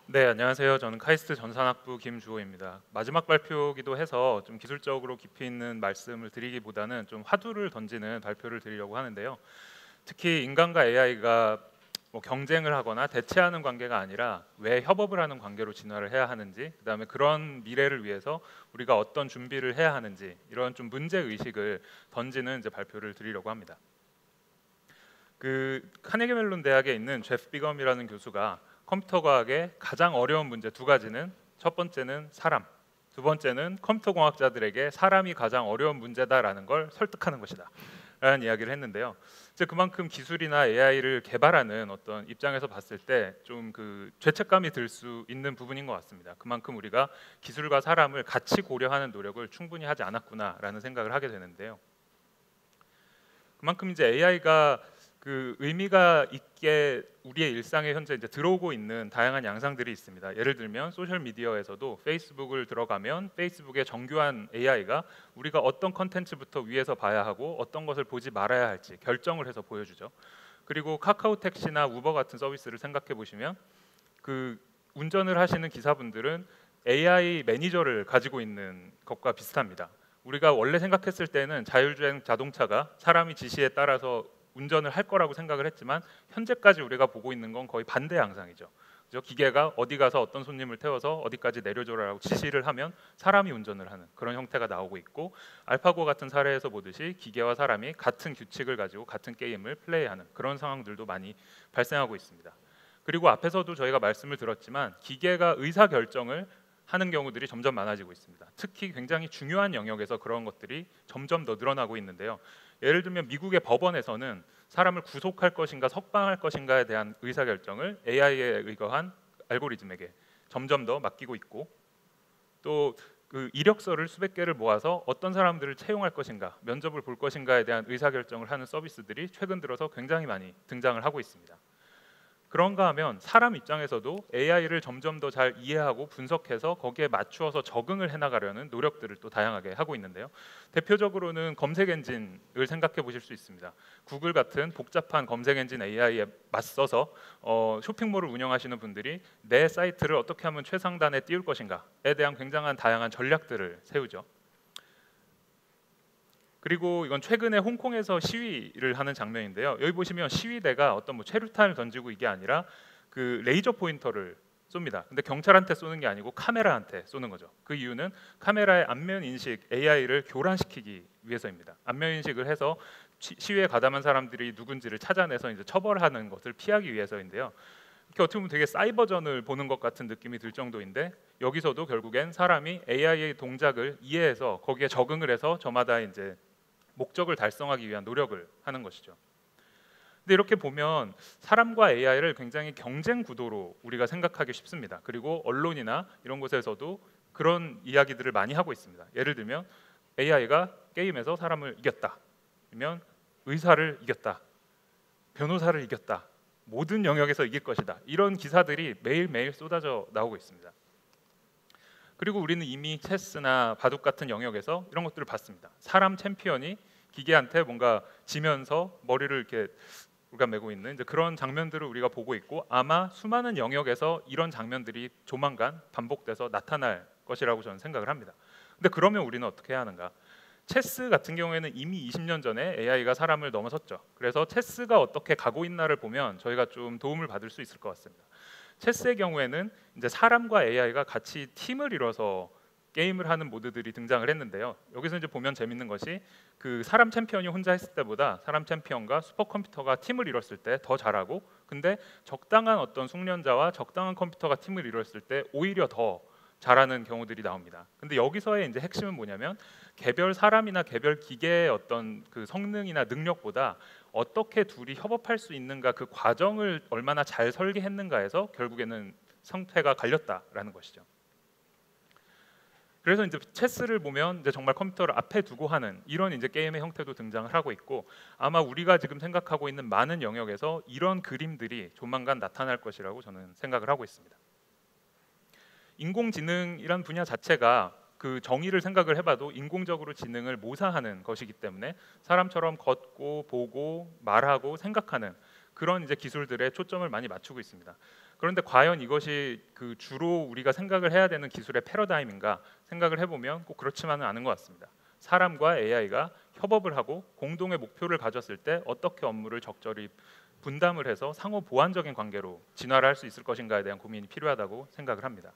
네, 안녕하세요. 저는 카이스트 전산학부 김주호입니다. 마지막 발표기도 해서 좀 기술적으로 깊이 있는 말씀을 드리기보다는 좀 화두를 던지는 발표를 드리려고 하는데요. 특히 인간과 AI가 경쟁을 하거나 대체하는 관계가 아니라 왜 협업을 하는 관계로 진화를 해야 하는지, 그다음에 그런 미래를 위해서 우리가 어떤 준비를 해야 하는지 이런 좀 문제 의식을 던지는 이제 발표를 드리려고 합니다. 그 카네기 멜론 대학에 있는 제프 비검이라는 교수가 컴퓨터 과학의 가장 어려운 문제 두 가지는 첫 번째는 사람, 두 번째는 컴퓨터 공학자들에게 사람이 가장 어려운 문제다라는 걸 설득하는 것이다. 라는 이야기를 했는데요. 이제 그만큼 기술이나 AI를 개발하는 어떤 입장에서 봤을 때 좀 그 죄책감이 들 수 있는 부분인 것 같습니다. 그만큼 우리가 기술과 사람을 같이 고려하는 노력을 충분히 하지 않았구나라는 생각을 하게 되는데요. 그만큼 이제 AI가 그 의미가 있게 우리의 일상에 현재 이제 들어오고 있는 다양한 양상들이 있습니다. 예를 들면 소셜 미디어에서도 페이스북을 들어가면 페이스북의 정교한 AI가 우리가 어떤 컨텐츠부터 위에서 봐야 하고 어떤 것을 보지 말아야 할지 결정을 해서 보여주죠. 그리고 카카오 택시나 우버 같은 서비스를 생각해 보시면 그 운전을 하시는 기사분들은 AI 매니저를 가지고 있는 것과 비슷합니다. 우리가 원래 생각했을 때는 자율주행 자동차가 사람이 지시에 따라서 운전을 할 거라고 생각을 했지만 현재까지 우리가 보고 있는 건 거의 반대 양상이죠. 그죠? 기계가 어디 가서 어떤 손님을 태워서 어디까지 내려줘라라고 지시를 하면 사람이 운전을 하는 그런 형태가 나오고 있고, 알파고 같은 사례에서 보듯이 기계와 사람이 같은 규칙을 가지고 같은 게임을 플레이하는 그런 상황들도 많이 발생하고 있습니다. 그리고 앞에서도 저희가 말씀을 들었지만 기계가 의사 결정을 하는 경우들이 점점 많아지고 있습니다. 특히 굉장히 중요한 영역에서 그런 것들이 점점 더 늘어나고 있는데요. 예를 들면 미국의 법원에서는 사람을 구속할 것인가 석방할 것인가에 대한 의사 결정을 AI에 의거한 알고리즘에게 점점 더 맡기고 있고, 또 그 이력서를 수백 개를 모아서 어떤 사람들을 채용할 것인가, 면접을 볼 것인가에 대한 의사 결정을 하는 서비스들이 최근 들어서 굉장히 많이 등장을 하고 있습니다. 그런가 하면 사람 입장에서도 AI를 점점 더 잘 이해하고 분석해서 거기에 맞추어서 적응을 해나가려는 노력들을 또 다양하게 하고 있는데요. 대표적으로는 검색 엔진을 생각해 보실 수 있습니다. 구글 같은 복잡한 검색 엔진 AI에 맞서서 쇼핑몰을 운영하시는 분들이 내 사이트를 어떻게 하면 최상단에 띄울 것인가에 대한 굉장한 다양한 전략들을 세우죠. 그리고 이건 최근에 홍콩에서 시위를 하는 장면인데요. 여기 보시면 시위대가 어떤 최루탄을 던지고 이게 아니라 그 레이저 포인터를 쏩니다. 근데 경찰한테 쏘는 게 아니고 카메라한테 쏘는 거죠. 그 이유는 카메라의 안면 인식 AI를 교란시키기 위해서입니다. 안면 인식을 해서 시위에 가담한 사람들이 누군지를 찾아내서 이제 처벌하는 것을 피하기 위해서인데요. 이렇게 어떻게 보면 되게 사이버전을 보는 것 같은 느낌이 들 정도인데, 여기서도 결국엔 사람이 AI의 동작을 이해해서 거기에 적응을 해서 저마다 이제 목적을 달성하기 위한 노력을 하는 것이죠. 근데 이렇게 보면 사람과 AI를 굉장히 경쟁 구도로 우리가 생각하기 쉽습니다. 그리고 언론이나 이런 곳에서도 그런 이야기들을 많이 하고 있습니다. 예를 들면 AI가 게임에서 사람을 이겼다, 아니면 의사를 이겼다, 변호사를 이겼다, 모든 영역에서 이길 것이다, 이런 기사들이 매일매일 쏟아져 나오고 있습니다. 그리고 우리는 이미 체스나 바둑 같은 영역에서 이런 것들을 봤습니다. 사람 챔피언이 기계한테 뭔가 지면서 머리를 이렇게 울가매고 있는 이제 그런 장면들을 우리가 보고 있고, 아마 수많은 영역에서 이런 장면들이 조만간 반복돼서 나타날 것이라고 저는 생각을 합니다. 근데 그러면 우리는 어떻게 해야 하는가? 체스 같은 경우에는 이미 20년 전에 AI가 사람을 넘어섰죠. 그래서 체스가 어떻게 가고 있나를 보면 저희가 좀 도움을 받을 수 있을 것 같습니다. 체스의 경우에는 이제 사람과 AI가 같이 팀을 이뤄서 게임을 하는 모드들이 등장을 했는데요. 여기서 이제 보면 재밌는 것이 그 사람 챔피언이 혼자 했을 때보다 사람 챔피언과 슈퍼컴퓨터가 팀을 이뤘을 때 더 잘하고, 근데 적당한 어떤 숙련자와 적당한 컴퓨터가 팀을 이뤘을 때 오히려 더 잘하는 경우들이 나옵니다. 근데 여기서의 이제 핵심은 뭐냐면 개별 사람이나 개별 기계의 어떤 그 성능이나 능력보다 어떻게 둘이 협업할 수 있는가, 그 과정을 얼마나 잘 설계했는가에서 결국에는 성패가 갈렸다라는 것이죠. 그래서 이제 체스를 보면 이제 정말 컴퓨터를 앞에 두고 하는 이런 이제 게임의 형태도 등장을 하고 있고, 아마 우리가 지금 생각하고 있는 많은 영역에서 이런 그림들이 조만간 나타날 것이라고 저는 생각을 하고 있습니다. 인공지능이란 분야 자체가 그 정의를 생각을 해봐도 인공적으로 지능을 모사하는 것이기 때문에 사람처럼 걷고 보고 말하고 생각하는 그런 이제 기술들에 초점을 많이 맞추고 있습니다. 그런데 과연 이것이 그 주로 우리가 생각을 해야 되는 기술의 패러다임인가 생각을 해보면 꼭 그렇지만은 않은 것 같습니다. 사람과 AI가 협업을 하고 공동의 목표를 가졌을 때 어떻게 업무를 적절히 분담을 해서 상호 보완적인 관계로 진화를 할 수 있을 것인가에 대한 고민이 필요하다고 생각을 합니다.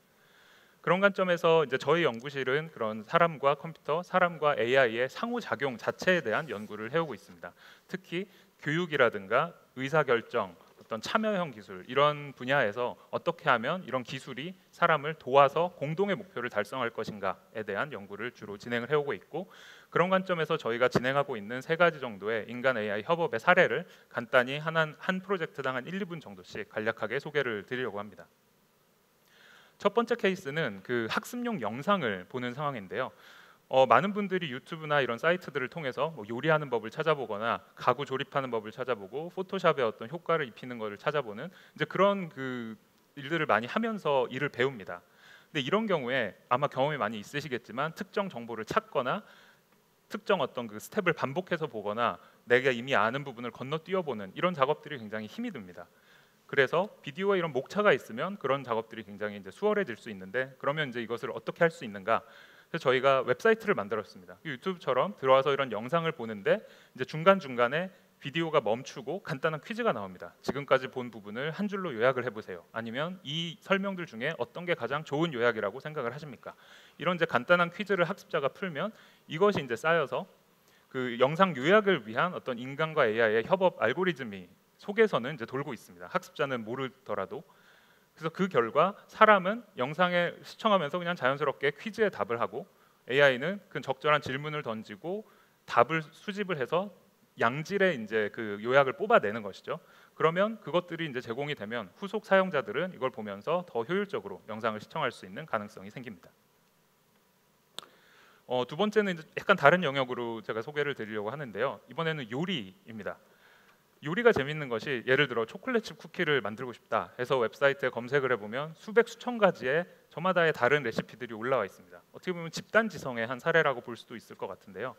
그런 관점에서 이제 저희 연구실은 그런 사람과 컴퓨터, 사람과 AI의 상호작용 자체에 대한 연구를 해오고 있습니다. 특히 교육이라든가 의사결정, 어떤 참여형 기술 이런 분야에서 어떻게 하면 이런 기술이 사람을 도와서 공동의 목표를 달성할 것인가에 대한 연구를 주로 진행을 해오고 있고, 그런 관점에서 저희가 진행하고 있는 3가지 정도의 인간 AI 협업의 사례를 간단히 한 프로젝트당 한 1, 2분 정도씩 간략하게 소개를 드리려고 합니다. 첫 번째 케이스는 그 학습용 영상을 보는 상황인데요. 많은 분들이 유튜브나 이런 사이트들을 통해서 뭐 요리하는 법을 찾아보거나 가구 조립하는 법을 찾아보고 포토샵의 어떤 효과를 입히는 것을 찾아보는 이제 그런 그 일들을 많이 하면서 일을 배웁니다. 근데 이런 경우에 아마 경험이 많이 있으시겠지만 특정 정보를 찾거나 특정 어떤 그 스텝을 반복해서 보거나 내가 이미 아는 부분을 건너뛰어보는 이런 작업들이 굉장히 힘이 듭니다. 그래서 비디오와 이런 목차가 있으면 그런 작업들이 굉장히 이제 수월해질 수 있는데, 그러면 이제 이것을 어떻게 할 수 있는가? 그래서 저희가 웹사이트를 만들었습니다. 유튜브처럼 들어와서 이런 영상을 보는데 이제 중간 중간에 비디오가 멈추고 간단한 퀴즈가 나옵니다. 지금까지 본 부분을 한 줄로 요약을 해보세요. 아니면 이 설명들 중에 어떤 게 가장 좋은 요약이라고 생각을 하십니까? 이런 이제 간단한 퀴즈를 학습자가 풀면 이것이 이제 쌓여서 그 영상 요약을 위한 어떤 인간과 AI의 협업 알고리즘이 속에서는 이제 돌고 있습니다. 학습자는 모르더라도. 그래서 그 결과 사람은 영상에 시청하면서 그냥 자연스럽게 퀴즈에 답을 하고, AI는 그 적절한 질문을 던지고 답을 수집을 해서 양질의 이제 그 요약을 뽑아내는 것이죠. 그러면 그것들이 이제 제공이 되면 후속 사용자들은 이걸 보면서 더 효율적으로 영상을 시청할 수 있는 가능성이 생깁니다. 두 번째는 이제 약간 다른 영역으로 제가 소개를 드리려고 하는데요. 이번에는 요리입니다. 요리가 재밌는 것이, 예를 들어 초콜릿칩 쿠키를 만들고 싶다 해서 웹사이트에 검색을 해보면 수백 수천 가지의 저마다의 다른 레시피들이 올라와 있습니다. 어떻게 보면 집단지성의 한 사례라고 볼 수도 있을 것 같은데요.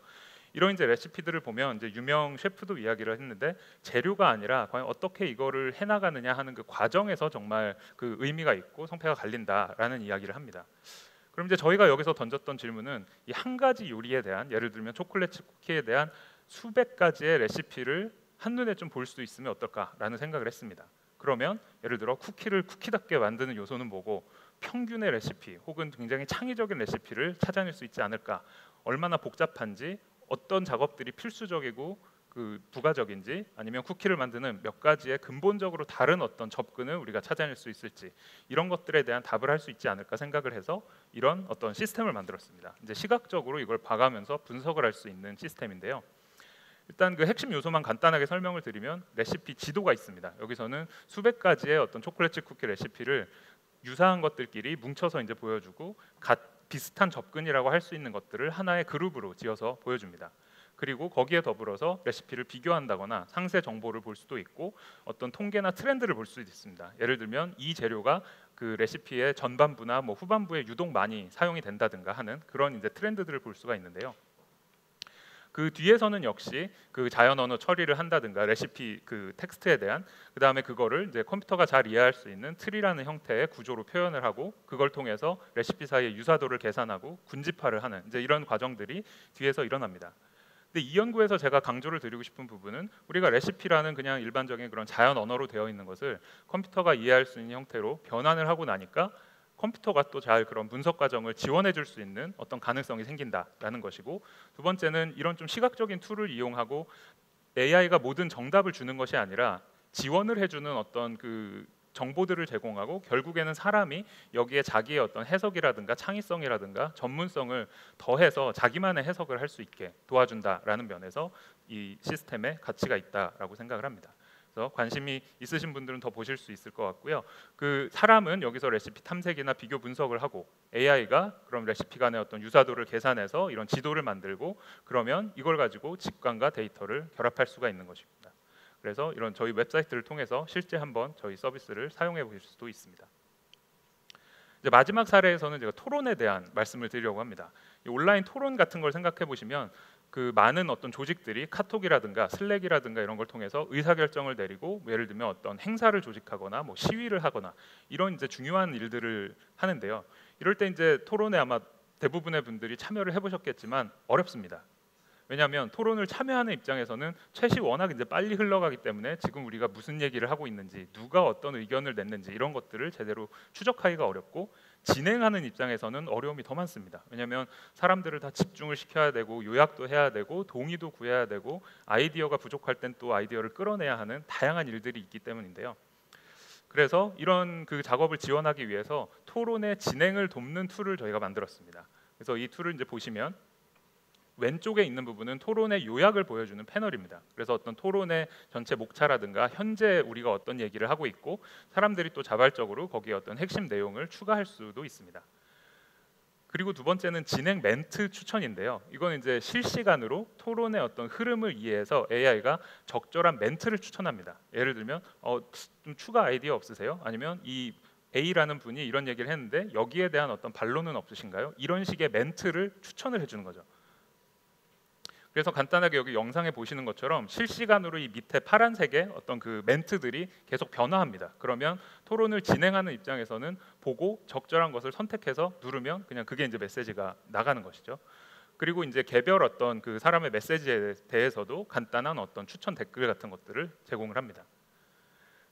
이런 이제 레시피들을 보면 이제 유명 셰프도 이야기를 했는데 재료가 아니라 과연 어떻게 이거를 해나가느냐 하는 그 과정에서 정말 그 의미가 있고 성패가 갈린다라는 이야기를 합니다. 그럼 이제 저희가 여기서 던졌던 질문은 이 한 가지 요리에 대한, 예를 들면 초콜릿칩 쿠키에 대한 수백 가지의 레시피를 한눈에 좀 볼 수 있으면 어떨까라는 생각을 했습니다. 그러면 예를 들어 쿠키를 쿠키답게 만드는 요소는 뭐고, 평균의 레시피 혹은 굉장히 창의적인 레시피를 찾아낼 수 있지 않을까, 얼마나 복잡한지, 어떤 작업들이 필수적이고 그 부가적인지, 아니면 쿠키를 만드는 몇 가지의 근본적으로 다른 어떤 접근을 우리가 찾아낼 수 있을지, 이런 것들에 대한 답을 할 수 있지 않을까 생각을 해서 이런 어떤 시스템을 만들었습니다. 이제 시각적으로 이걸 봐가면서 분석을 할 수 있는 시스템인데요. 일단 그 핵심 요소만 간단하게 설명을 드리면 레시피 지도가 있습니다. 여기서는 수백 가지의 어떤 초콜릿 쿠키 레시피를 유사한 것들끼리 뭉쳐서 이제 보여주고, 비슷한 접근이라고 할 수 있는 것들을 하나의 그룹으로 지어서 보여줍니다. 그리고 거기에 더불어서 레시피를 비교한다거나 상세 정보를 볼 수도 있고, 어떤 통계나 트렌드를 볼 수도 있습니다. 예를 들면 이 재료가 그 레시피의 전반부나 뭐 후반부에 유독 많이 사용이 된다든가 하는 그런 이제 트렌드들을 볼 수가 있는데요. 그 뒤에서는 역시 그 자연 언어 처리를 한다든가 레시피 그 텍스트에 대한, 그다음에 그거를 이제 컴퓨터가 잘 이해할 수 있는 트리라는 형태의 구조로 표현을 하고, 그걸 통해서 레시피 사이의 유사도를 계산하고 군집화를 하는 이제 이런 과정들이 뒤에서 일어납니다. 근데 이 연구에서 제가 강조를 드리고 싶은 부분은, 우리가 레시피라는 그냥 일반적인 그런 자연 언어로 되어 있는 것을 컴퓨터가 이해할 수 있는 형태로 변환을 하고 나니까 컴퓨터가 또 잘 그런 분석 과정을 지원해 줄 수 있는 어떤 가능성이 생긴다라는 것이고, 두 번째는 이런 좀 시각적인 툴을 이용하고 AI가 모든 정답을 주는 것이 아니라 지원을 해주는 어떤 그 정보들을 제공하고, 결국에는 사람이 여기에 자기의 어떤 해석이라든가 창의성이라든가 전문성을 더해서 자기만의 해석을 할 수 있게 도와준다라는 면에서 이 시스템에 가치가 있다라고 생각을 합니다. 그래서 관심이 있으신 분들은 더 보실 수 있을 것 같고요. 그 사람은 여기서 레시피 탐색이나 비교 분석을 하고, AI가 그럼 레시피 간의 어떤 유사도를 계산해서 이런 지도를 만들고, 그러면 이걸 가지고 직관과 데이터를 결합할 수가 있는 것입니다. 그래서 이런 저희 웹사이트를 통해서 실제 한번 저희 서비스를 사용해 보실 수도 있습니다. 이제 마지막 사례에서는 제가 토론에 대한 말씀을 드리려고 합니다. 이 온라인 토론 같은 걸 생각해 보시면 그 많은 어떤 조직들이 카톡이라든가 슬랙이라든가 이런 걸 통해서 의사결정을 내리고 뭐 예를 들면 어떤 행사를 조직하거나 뭐 시위를 하거나 이런 이제 중요한 일들을 하는데요. 이럴 때 이제 토론에 아마 대부분의 분들이 참여를 해보셨겠지만 어렵습니다. 왜냐하면 토론을 참여하는 입장에서는 챗이 워낙 이제 빨리 흘러가기 때문에 지금 우리가 무슨 얘기를 하고 있는지, 누가 어떤 의견을 냈는지 이런 것들을 제대로 추적하기가 어렵고, 진행하는 입장에서는 어려움이 더 많습니다. 왜냐하면 사람들을 다 집중을 시켜야 되고 요약도 해야 되고 동의도 구해야 되고 아이디어가 부족할 땐 또 아이디어를 끌어내야 하는 다양한 일들이 있기 때문인데요. 그래서 이런 그 작업을 지원하기 위해서 토론의 진행을 돕는 툴을 저희가 만들었습니다. 그래서 이 툴을 이제 보시면 왼쪽에 있는 부분은 토론의 요약을 보여주는 패널입니다. 그래서 어떤 토론의 전체 목차라든가 현재 우리가 어떤 얘기를 하고 있고 사람들이 또 자발적으로 거기에 어떤 핵심 내용을 추가할 수도 있습니다. 그리고 두 번째는 진행 멘트 추천인데요. 이건 이제 실시간으로 토론의 어떤 흐름을 이해해서 AI가 적절한 멘트를 추천합니다. 예를 들면 좀 추가 아이디어 없으세요? 아니면 이 A라는 분이 이런 얘기를 했는데 여기에 대한 어떤 반론은 없으신가요? 이런 식의 멘트를 추천을 해주는 거죠. 그래서 간단하게 여기 영상에 보시는 것처럼 실시간으로 이 밑에 파란색의 어떤 그 멘트들이 계속 변화합니다. 그러면 토론을 진행하는 입장에서는 보고 적절한 것을 선택해서 누르면 그냥 그게 이제 메시지가 나가는 것이죠. 그리고 이제 개별 어떤 그 사람의 메시지에 대해서도 간단한 어떤 추천 댓글 같은 것들을 제공을 합니다.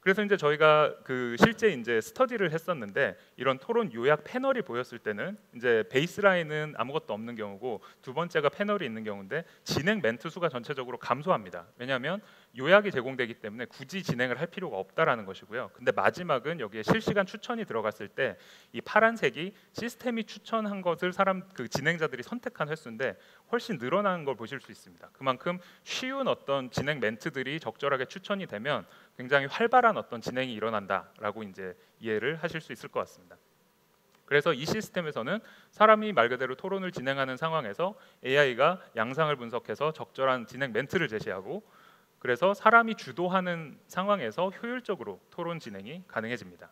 그래서 이제 저희가 그 실제 이제 스터디를 했었는데 이런 토론 요약 패널이 보였을 때는 이제 베이스라인은 아무것도 없는 경우고 두 번째가 패널이 있는 경우인데 진행 멘트 수가 전체적으로 감소합니다. 왜냐하면 요약이 제공되기 때문에 굳이 진행을 할 필요가 없다라는 것이고요. 근데 마지막은 여기에 실시간 추천이 들어갔을 때 이 파란색이 시스템이 추천한 것을 그 진행자들이 선택한 횟수인데 훨씬 늘어나는 걸 보실 수 있습니다. 그만큼 쉬운 어떤 진행 멘트들이 적절하게 추천이 되면 굉장히 활발한 어떤 진행이 일어난다라고 이제 이해를 하실 수 있을 것 같습니다. 그래서 이 시스템에서는 사람이 말 그대로 토론을 진행하는 상황에서 AI가 양상을 분석해서 적절한 진행 멘트를 제시하고 그래서 사람이 주도하는 상황에서 효율적으로 토론 진행이 가능해집니다.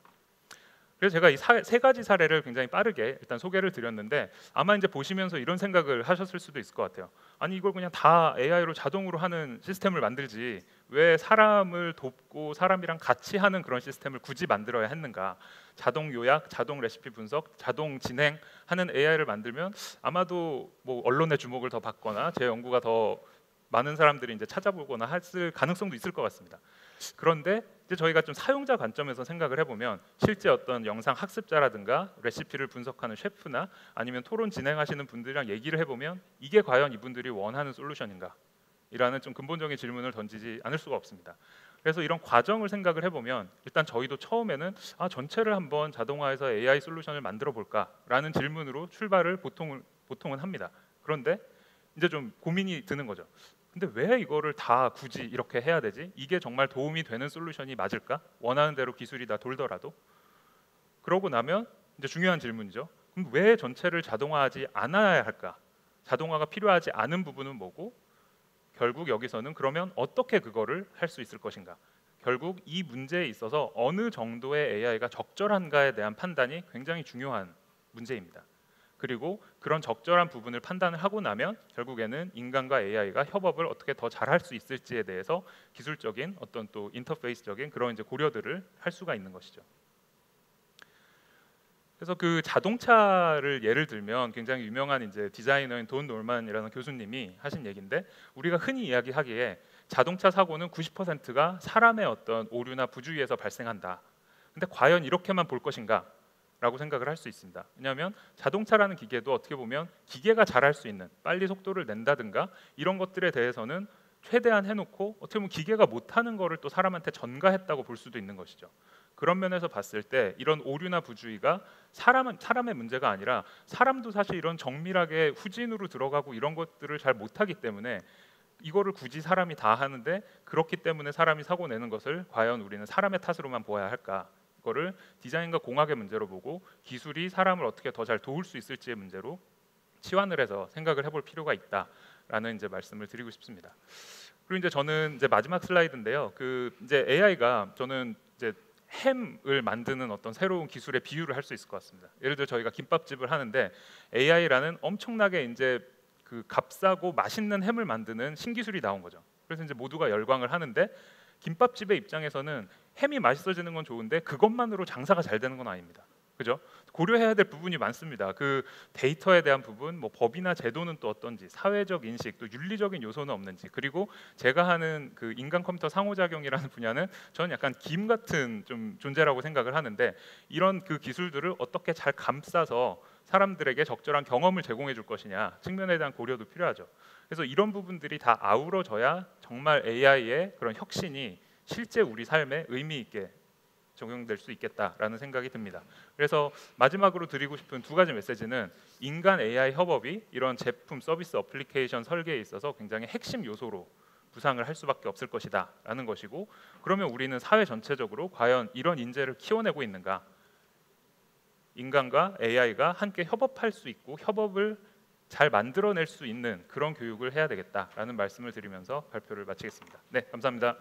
그래서 제가 이 세 가지 사례를 굉장히 빠르게 일단 소개를 드렸는데 아마 이제 보시면서 이런 생각을 하셨을 수도 있을 것 같아요. 아니 이걸 그냥 다 AI로 자동으로 하는 시스템을 만들지 왜 사람을 돕고 사람이랑 같이 하는 그런 시스템을 굳이 만들어야 했는가? 자동 요약, 자동 레시피 분석, 자동 진행하는 AI를 만들면 아마도 뭐 언론의 주목을 더 받거나 제 연구가 더 많은 사람들이 이제 찾아보거나 했을 가능성도 있을 것 같습니다. 그런데 이제 저희가 좀 사용자 관점에서 생각을 해보면 실제 어떤 영상 학습자라든가 레시피를 분석하는 셰프나 아니면 토론 진행하시는 분들이랑 얘기를 해보면 이게 과연 이분들이 원하는 솔루션인가? 이라는 좀 근본적인 질문을 던지지 않을 수가 없습니다. 그래서 이런 과정을 생각을 해보면 일단 저희도 처음에는 전체를 한번 자동화해서 AI 솔루션을 만들어 볼까라는 질문으로 출발을 보통은 합니다. 그런데 이제 좀 고민이 드는 거죠. 근데 왜 이거를 다 굳이 이렇게 해야 되지? 이게 정말 도움이 되는 솔루션이 맞을까? 원하는 대로 기술이 다 돌더라도. 그러고 나면 이제 중요한 질문이죠. 그럼 왜 전체를 자동화하지 않아야 할까? 자동화가 필요하지 않은 부분은 뭐고? 결국 여기서는 그러면 어떻게 그거를 할 수 있을 것인가? 결국 이 문제에 있어서 어느 정도의 AI가 적절한가에 대한 판단이 굉장히 중요한 문제입니다. 그리고 그런 적절한 부분을 판단을 하고 나면 결국에는 인간과 AI가 협업을 어떻게 더 잘할 수 있을지에 대해서 기술적인 어떤 또 인터페이스적인 그런 이제 고려들을 할 수가 있는 것이죠. 그래서 그 자동차를 예를 들면 굉장히 유명한 이제 디자이너인 돈 놀만이라는 교수님이 하신 얘기인데 우리가 흔히 이야기하기에 자동차 사고는 90%가 사람의 어떤 오류나 부주의에서 발생한다. 근데 과연 이렇게만 볼 것인가? 라고 생각을 할 수 있습니다. 왜냐하면 자동차라는 기계도 어떻게 보면 기계가 잘할 수 있는 빨리 속도를 낸다든가 이런 것들에 대해서는 최대한 해놓고 어떻게 보면 기계가 못하는 거를 또 사람한테 전가했다고 볼 수도 있는 것이죠. 그런 면에서 봤을 때 이런 오류나 부주의가 사람의 문제가 아니라 사람도 사실 이런 정밀하게 후진으로 들어가고 이런 것들을 잘 못하기 때문에 이거를 굳이 사람이 다 하는데 그렇기 때문에 사람이 사고 내는 것을 과연 우리는 사람의 탓으로만 보아야 할까? 이거를 디자인과 공학의 문제로 보고 기술이 사람을 어떻게 더 잘 도울 수 있을지의 문제로 치환을 해서 생각을 해볼 필요가 있다라는 이제 말씀을 드리고 싶습니다. 그리고 이제 저는 이제 마지막 슬라이드인데요. 그 이제 AI가 저는 이제 햄을 만드는 어떤 새로운 기술의 비유를 할 수 있을 것 같습니다. 예를 들어 저희가 김밥집을 하는데 AI라는 엄청나게 이제 그 값싸고 맛있는 햄을 만드는 신기술이 나온 거죠. 그래서 이제 모두가 열광을 하는데 김밥집의 입장에서는 햄이 맛있어지는 건 좋은데 그것만으로 장사가 잘 되는 건 아닙니다. 그죠? 고려해야 될 부분이 많습니다. 그 데이터에 대한 부분, 뭐 법이나 제도는 또 어떤지, 사회적 인식, 또 윤리적인 요소는 없는지, 그리고 제가 하는 그 인간 컴퓨터 상호작용이라는 분야는 저는 약간 김 같은 좀 존재라고 생각을 하는데 이런 그 기술들을 어떻게 잘 감싸서 사람들에게 적절한 경험을 제공해 줄 것이냐 측면에 대한 고려도 필요하죠. 그래서 이런 부분들이 다 아우러져야 정말 AI의 그런 혁신이 실제 우리 삶에 의미 있게 적용될 수 있겠다라는 생각이 듭니다. 그래서 마지막으로 드리고 싶은 두 가지 메시지는 인간 AI 협업이 이런 제품, 서비스, 어플리케이션 설계에 있어서 굉장히 핵심 요소로 부상을 할 수밖에 없을 것이다라는 것이고, 그러면 우리는 사회 전체적으로 과연 이런 인재를 키워내고 있는가? 인간과 AI가 함께 협업할 수 있고 협업을 잘 만들어낼 수 있는 그런 교육을 해야 되겠다라는 말씀을 드리면서 발표를 마치겠습니다. 네, 감사합니다.